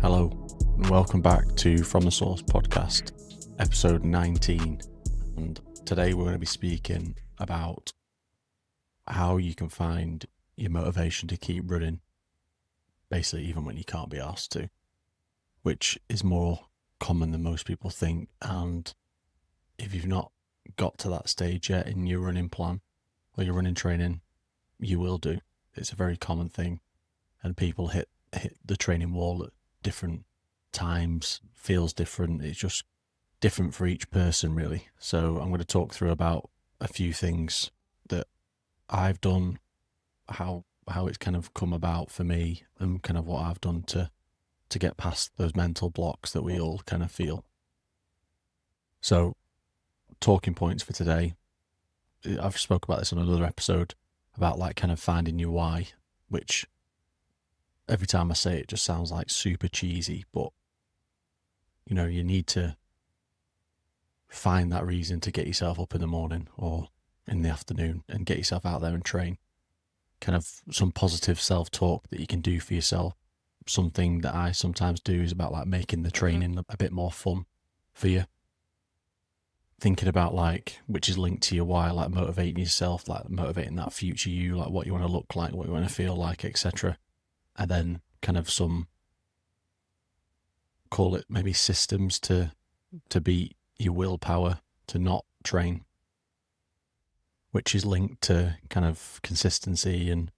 Hello, and welcome back to From the Source podcast, episode 19. And today we're going to be speaking about how you can find your motivation to keep running, basically even when you can't be asked to, which is more common than most people think. And if you've not got to that stage yet in your running plan or your running training, you will do. It's a very common thing, and people hit the training wall at different times, feels different. It's just different for each person, really. So I'm going to talk through about a few things that I've done, how it's kind of come about for me, and kind of what I've done to get past those mental blocks that we all kind of feel. So talking points for today, I've spoke about this on another episode about like kind of finding your why, which every time I say it just sounds like super cheesy, but you know, you need to find that reason to get yourself up in the morning or in the afternoon and get yourself out there and train. Kind of some positive self-talk that you can do for yourself. Something that I sometimes do is about like making the training a bit more fun for you. Thinking about like, which is linked to your why, like motivating yourself, like motivating that future you, like what you want to look like, what you want to feel like, etc. And then kind of some, call it maybe systems to beat your willpower to not train, which is linked to kind of consistency and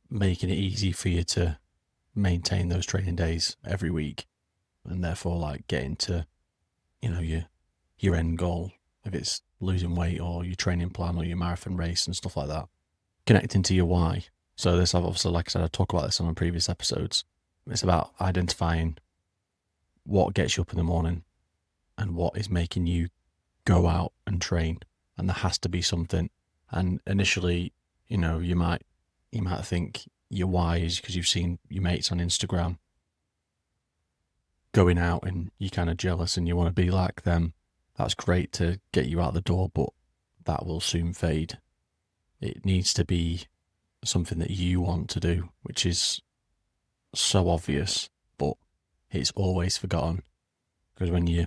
making it easy for you to maintain those training days every week, and therefore like getting to, you know, your end goal, if it's losing weight or your training plan or your marathon race and stuff like that. Connecting to your why. So this, I've obviously, like I said, I talk about this on previous episodes. It's about identifying what gets you up in the morning and what is making you go out and train. And there has to be something. And initially, you know, you might think your why is because you've seen your mates on Instagram going out and you're kind of jealous and you want to be like them. That's great to get you out the door, but that will soon fade. It needs to be something that you want to do, which is so obvious, but it's always forgotten. Because when you're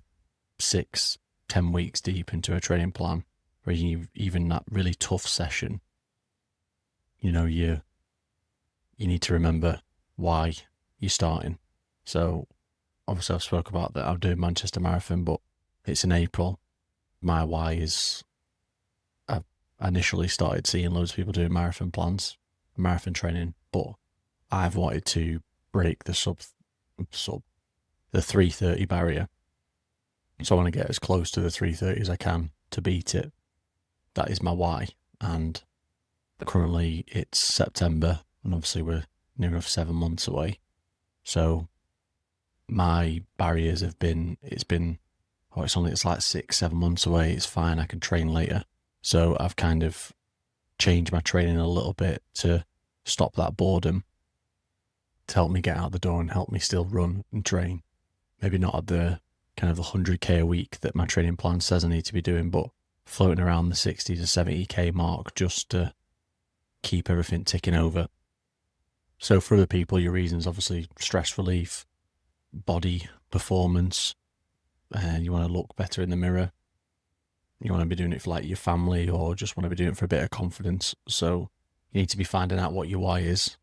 6-10 weeks deep into a training plan, or even that really tough session, you know, you need to remember why you're starting. So obviously I've spoke about that I'm doing Manchester Marathon, but it's in April. My why is I initially started seeing loads of people doing marathon plans, marathon training, but I've wanted to break the the 3:30 barrier. So I want to get as close to the 3:30 as I can to beat it. That is my why. And currently it's September, and obviously we're near enough 7 months away. So my barriers have been, it's like 6-7 months away. It's fine. I can train later. So I've kind of changed my training a little bit to stop that boredom, to help me get out the door and help me still run and train. Maybe not at the kind of the 100k a week that my training plan says I need to be doing, but floating around the 60 to 70k mark just to keep everything ticking over. So for other people, your reasons, obviously stress relief, body performance, and you want to look better in the mirror. You want to be doing it for like your family, or just want to be doing it for a bit of confidence. So you need to be finding out what your why is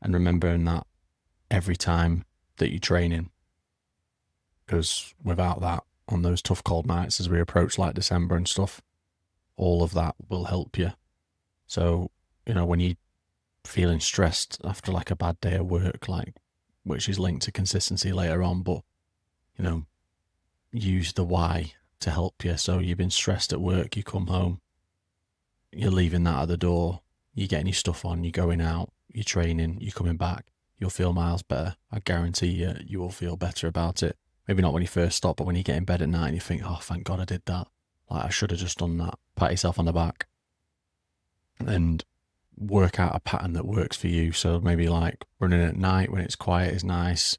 and remembering that every time that you're training. Because without that, on those tough cold nights as we approach like December and stuff, all of that will help you. So, you know, when you're feeling stressed after like a bad day of work, like, which is linked to consistency later on, but, you know, use the why to help you. So you've been stressed at work, you come home, you're leaving that at the door, you're getting your stuff on, you're going out, you're training, you're coming back, you'll feel miles better. I guarantee you will feel better about it. Maybe not when you first stop, but when you get in bed at night and you think, oh, thank God I did that. Like, I should have just done that. Pat yourself on the back and work out a pattern that works for you. So maybe like running at night when it's quiet is nice.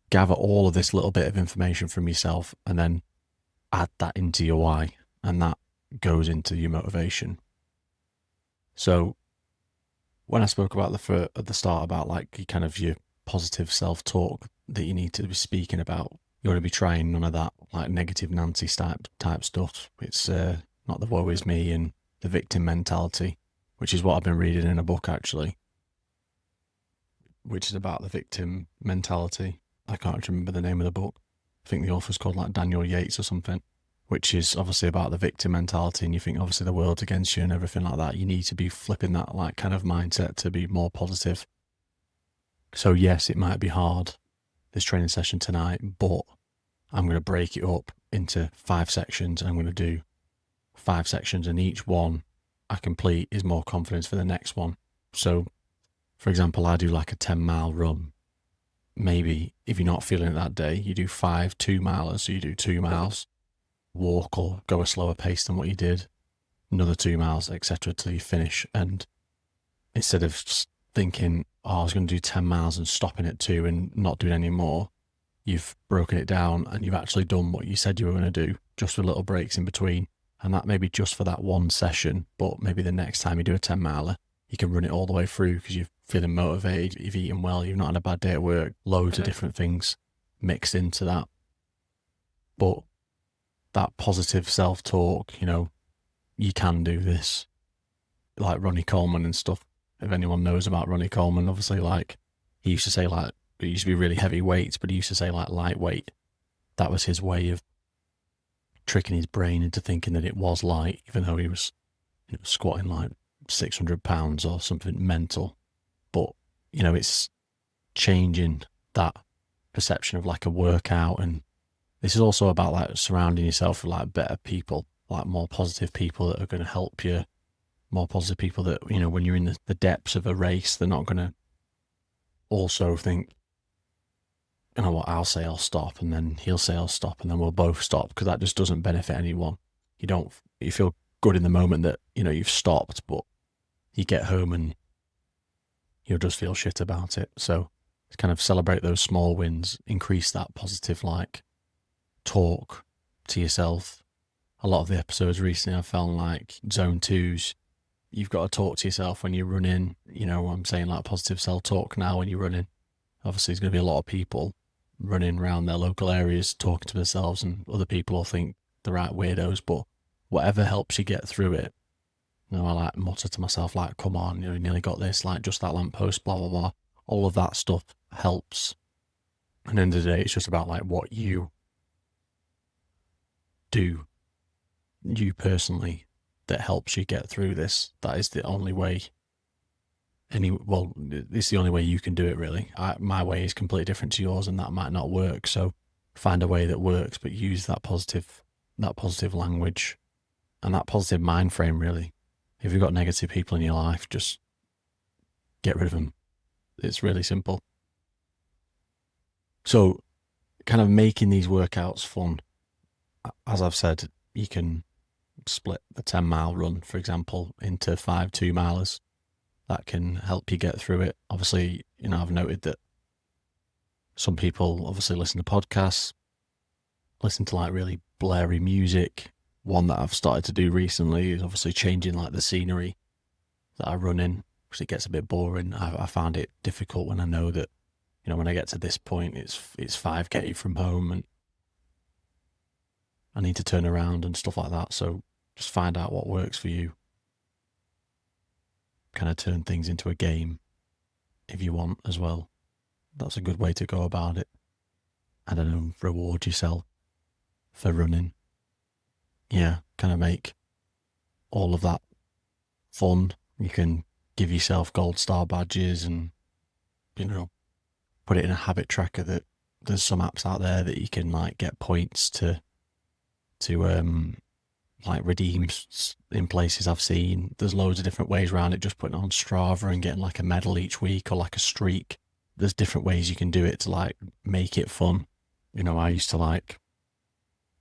Gather all of this little bit of information from yourself and then add that into your why, and that goes into your motivation. So when I spoke about at the start about like your positive self-talk that you need to be speaking about. You want to be trying none of that like negative Nancy type stuff. It's not the woe is me and the victim mentality, which is what I've been reading in a book actually, which is about the victim mentality. I can't remember the name of the book. I think the author's called like Daniel Yates or something, which is obviously about the victim mentality. And you think obviously the world's against you and everything like that. You need to be flipping that like kind of mindset to be more positive. So yes, it might be hard, this training session tonight, but I'm going to break it up into 5 sections. And I'm going to do 5 sections, and each one I complete is more confidence for the next one. So for example, I do like a 10-mile run. Maybe if you're not feeling it that day, you do 5 2-milers. So you do 2 miles, walk or go a slower pace than what you did, another 2 miles, etc. till you finish. And instead of just thinking, oh, I was going to do 10 miles and stopping at 2 and not doing any more, you've broken it down and you've actually done what you said you were going to do, just with little breaks in between. And that may be just for that one session, but maybe the next time you do a 10-miler, you can run it all the way through because you're feeling motivated, you've eaten well, you've not had a bad day at work, loads of different things mixed into that. But that positive self-talk, you can do this. Like Ronnie Coleman and stuff. If anyone knows about Ronnie Coleman, obviously, like, he used to say, like, it used to be really heavy weights, but he used to say, like, lightweight. That was his way of tricking his brain into thinking that it was light, even though he was squatting like 600 pounds or something mental. But, it's changing that perception of like a workout. And this is also about like surrounding yourself with like better people, like more positive people that are going to help you, more positive people that, when you're in the depths of a race, they're not going to also think, you know what, I'll say I'll stop, and then he'll say I'll stop, and then we'll both stop, because that just doesn't benefit anyone. You feel good in the moment that, you've stopped, but you get home and you'll just feel shit about it. So to kind of celebrate those small wins, increase that positive, like, talk to yourself. A lot of the episodes recently I've found like zone 2s, you've got to talk to yourself when you're running. I'm saying like positive self-talk now when you're running. Obviously there's going to be a lot of people running around their local areas talking to themselves, and other people will think they're right weirdos, but whatever helps you get through it. I like mutter to myself like, come on, you nearly got this, like just that lamppost, blah, blah, blah. All of that stuff helps. And at the end of the day, it's just about like what you do, you personally, that helps you get through this. That is the only way. It's the only way you can do it, really. My way is completely different to yours, and that might not work. So find a way that works, but use that positive language and that positive mind frame, really. If you've got negative people in your life, just get rid of them. It's really simple. So kind of making these workouts fun. As I've said, you can split the 10-mile run, for example, into 5 2-milers. That can help you get through it. Obviously, I've noted that some people obviously listen to podcasts, listen to like really blurry music. One that I've started to do recently is obviously changing like the scenery that I run in, because it gets a bit boring. I found it difficult when I know that, when I get to this point, it's 5K from home and I need to turn around and stuff like that. So just find out what works for you. Kind of turn things into a game if you want as well. That's a good way to go about it. I don't know, reward yourself for running. Yeah, kind of make all of that fun. You can give yourself gold star badges and, put it in a habit tracker. That there's some apps out there that you can like get points to like redeem in places I've seen. There's loads of different ways around it, just putting it on Strava and getting like a medal each week or like a streak. There's different ways you can do it to like make it fun. I used to like,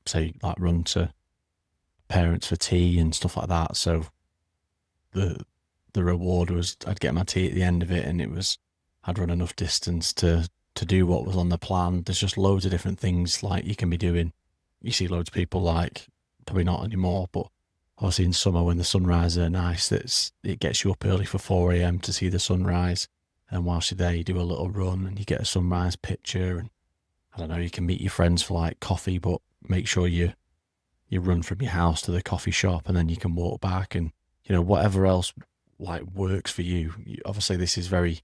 say, like run to parents for tea and stuff like that. So the reward was I'd get my tea at the end of it, and I'd run enough distance to do what was on the plan. There's just loads of different things like you can be doing. You see loads of people, like, probably not anymore, but obviously in summer when the sunrises are nice, it gets you up early for 4 a.m. to see the sunrise. And whilst you're there, you do a little run and you get a sunrise picture. And I don't know, you can meet your friends for like coffee, but make sure you run from your house to the coffee shop and then you can walk back, and, you know, whatever else like works for you. Obviously, this is very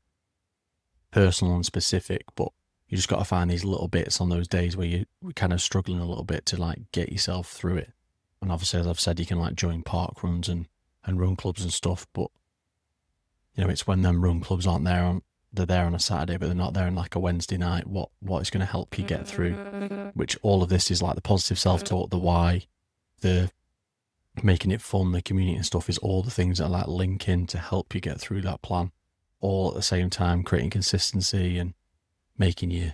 personal and specific, but you just got to find these little bits on those days where you're kind of struggling a little bit to like get yourself through it. And obviously, as I've said, you can like join park runs and run clubs and stuff, but you know, it's when them run clubs aren't there on, they're there on a Saturday, but they're not there on like a Wednesday night. What is going to help you get through? Which all of this is like the positive self-talk, the why, the making it fun, the community and stuff is all the things that like link in to help you get through that plan. All at the same time, creating consistency and making you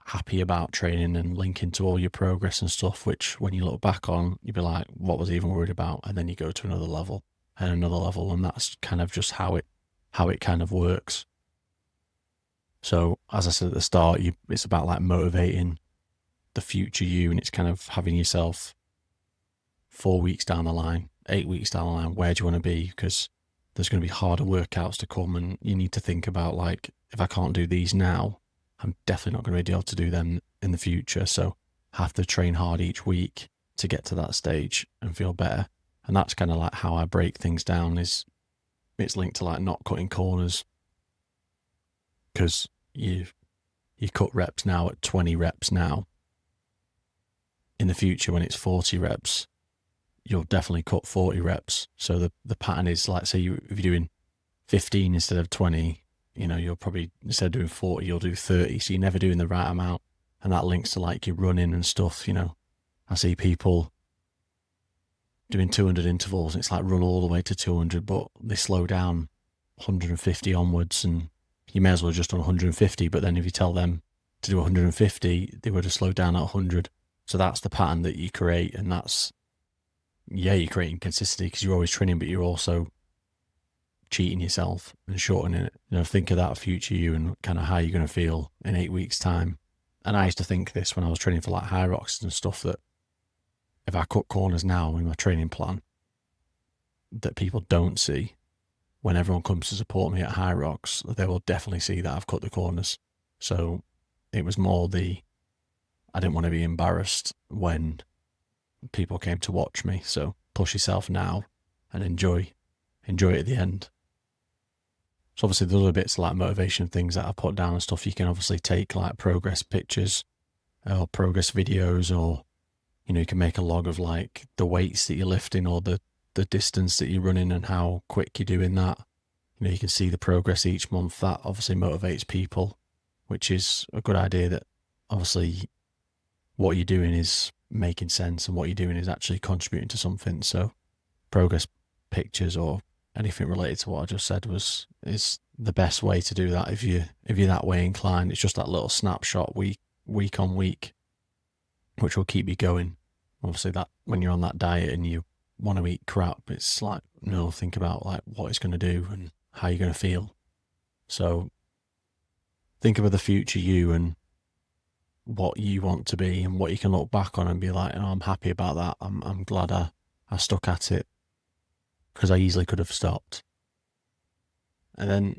happy about training and linking to all your progress and stuff, which when you look back on, you'd be like, what was I even worried about? And then you go to another level and another level, and that's kind of just how it kind of works. So as I said at the start, it's about like motivating the future you, and it's kind of having yourself 4 weeks down the line, 8 weeks down the line, where do you want to be? Because there's going to be harder workouts to come, and you need to think about like, if I can't do these now, I'm definitely not going to be able to do them in the future. So I have to train hard each week to get to that stage and feel better. And that's kind of like how I break things down, is it's linked to like not cutting corners, because you cut reps now at 20 reps now. In the future, when it's 40 reps, you'll definitely cut 40 reps. So the pattern is like, say if you're doing 15 instead of 20, you know, you'll probably, instead of doing 40, you'll do 30. So you're never doing the right amount. And that links to like your running and stuff. You know, I see people doing 200 intervals, and it's like run all the way to 200, but they slow down 150 onwards, and you may as well just done 150. But then if you tell them to do 150, they would have slowed down at 100. So that's the pattern that you create. And that's, yeah, you're creating consistency because you're always training, but you're also cheating yourself and shortening it. You know, think of that future you and kind of how you're going to feel in 8 weeks' time. And I used to think this when I was training for like high rocks and stuff, that if I cut corners now in my training plan that people don't see, when everyone comes to support me at high rocks, they will definitely see that I've cut the corners. So it was more I didn't want to be embarrassed when people came to watch me. So push yourself now and enjoy it at the end. So obviously the other bits like motivation things that I put down and stuff, you can obviously take like progress pictures or progress videos, or, you know, you can make a log of like the weights that you're lifting or the distance that you're running and how quick you're doing that. You know, you can see the progress each month. That obviously motivates people, which is a good idea, that obviously what you're doing is making sense and what you're doing is actually contributing to something. So progress pictures or anything related to what I just said is the best way to do that if you're that way inclined. It's just that little snapshot week on week, which will keep you going. Obviously, that when you're on that diet and you want to eat crap, it's like, no, think about like what it's going to do and how you're going to feel. So think about the future you and what you want to be and what you can look back on and be like, oh, I'm happy about that. I'm glad I stuck at it, because I easily could have stopped. And then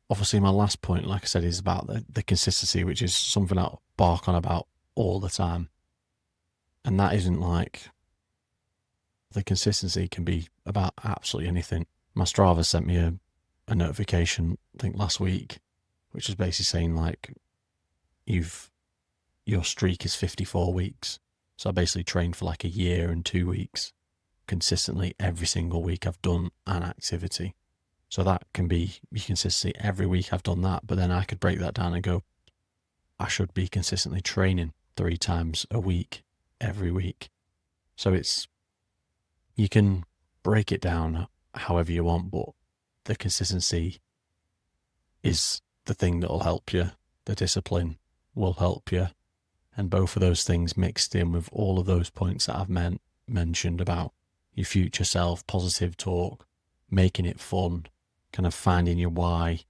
obviously my last point, like I said, is about the consistency, which is something I bark on about all the time. And that isn't like, the consistency can be about absolutely anything. My Strava sent me a notification, I think last week, which is basically saying like, your streak is 54 weeks. So I basically trained for like a year and 2 weeks. Consistently every single week I've done an activity. So that can be your consistency. Every week I've done that, but then I could break that down and go, I should be consistently training 3 times a week, every week. So you can break it down however you want, but the consistency is the thing that will help you. The discipline will help you. And both of those things mixed in with all of those points that I've mentioned about your future self, positive talk, making it fun, kind of finding your why,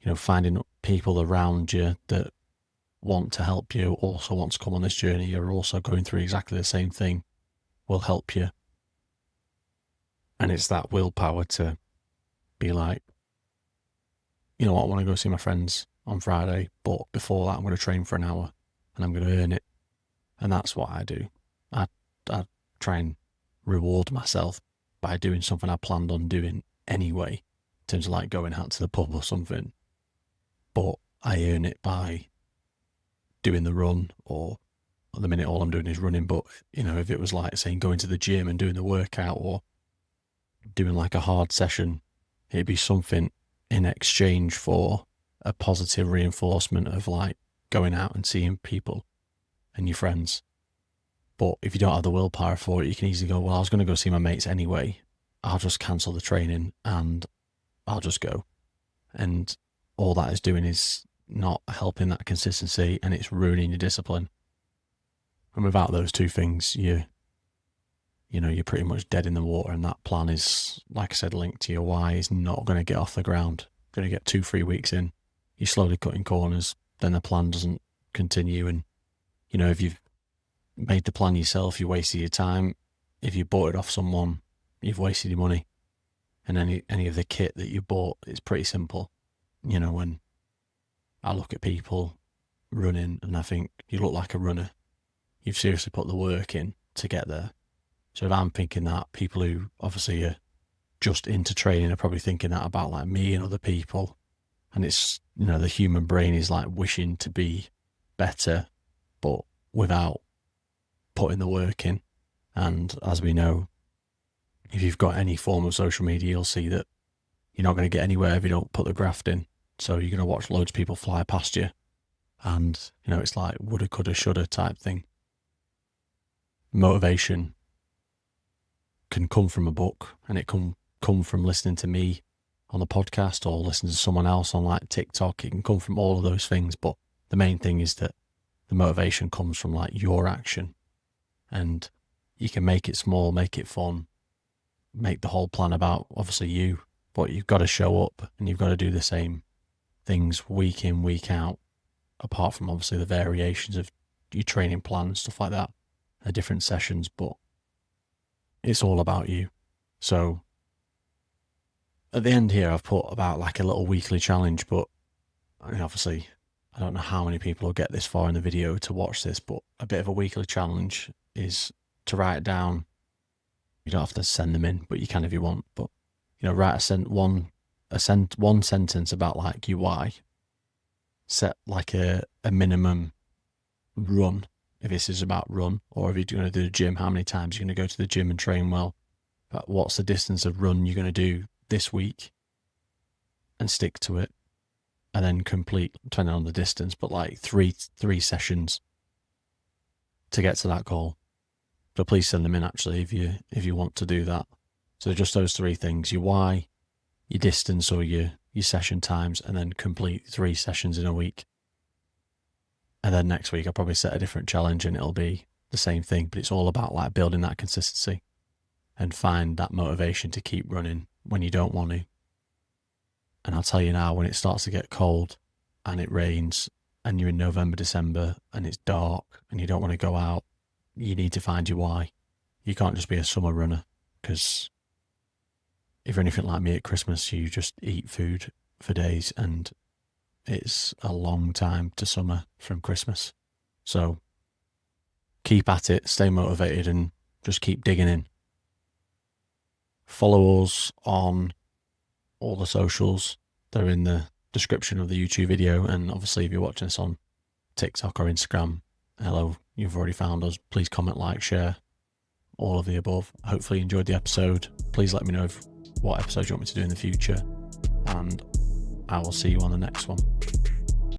you know, finding people around you that want to help you, also want to come on this journey, you're also going through exactly the same thing, will help you. And it's that willpower to be like, you know what, I want to go see my friends on Friday, but before that I'm going to train for an hour and I'm going to earn it. And that's what I do. I try and reward myself by doing something I planned on doing anyway, in terms of like going out to the pub or something. But I earn it by doing the run, or at the minute all I'm doing is running. But, you know, if it was like saying going to the gym and doing the workout or doing like a hard session, it'd be something in exchange for a positive reinforcement of like going out and seeing people and your friends. But if you don't have the willpower for it, you can easily go, well, I was going to go see my mates anyway. I'll just cancel the training and I'll just go. And all that is doing is not helping that consistency, and it's ruining your discipline. And without those two things, you're pretty much dead in the water. And that plan is, like I said, linked to your why, is not going to get off the ground. Going to get 2-3 weeks in, you're slowly cutting corners. Then the plan doesn't continue. And, you know, if you've made the plan yourself, you wasted your time. If you bought it off someone, you've wasted your money. And any of the kit that you bought, it's pretty simple. You know, when I look at people running and I think, you look like a runner, you've seriously put the work in to get there. So if I'm thinking that, people who obviously are just into training are probably thinking that about like me and other people. And it's, you know, the human brain is like wishing to be better, but without putting the work in. And as we know, if you've got any form of social media, you'll see that you're not going to get anywhere if you don't put the graft in. So you're going to watch loads of people fly past you. And, you know, it's like woulda, coulda, shoulda type thing. Motivation can come from a book, and it can come from listening to me on the podcast or listening to someone else on like TikTok. It can come from all of those things. But the main thing is that the motivation comes from like your action. And you can make it small, make it fun, make the whole plan about obviously you, but you've got to show up and you've got to do the same things week in, week out, apart from obviously the variations of your training plan and stuff like that, the different sessions, but it's all about you. So at the end here, I've put about like a little weekly challenge, but I mean, obviously I don't know how many people will get this far in the video to watch this, but a bit of a weekly challenge is to write it down. You don't have to send them in, but you can if you want. But, you know, write one sentence about like your why. Set like a minimum run, if this is about run, or if you're going to do the gym, how many times you're going to go to the gym and train well. But what's the distance of run you're going to do this week, and stick to it, and then complete, depending on the distance, but like three sessions to get to that goal. So please send them in actually if you want to do that. So just those 3 things: your why, your distance or your session times, and then complete 3 sessions in a week. And then next week I'll probably set a different challenge and it'll be the same thing, but it's all about like building that consistency and find that motivation to keep running when you don't want to. And I'll tell you now, when it starts to get cold and it rains and you're in November, December and it's dark and you don't want to go out, you need to find your why. You can't just be a summer runner, because if you're anything like me at Christmas, you just eat food for days and it's a long time to summer from Christmas. So keep at it, stay motivated, and just keep digging in. Follow us on all the socials. They're in the description of the YouTube video. And obviously if you're watching this on TikTok or Instagram, hello, you've already found us. Please comment, like, share, all of the above. Hopefully you enjoyed the episode. Please let me know what episodes you want me to do in the future, and I will see you on the next one.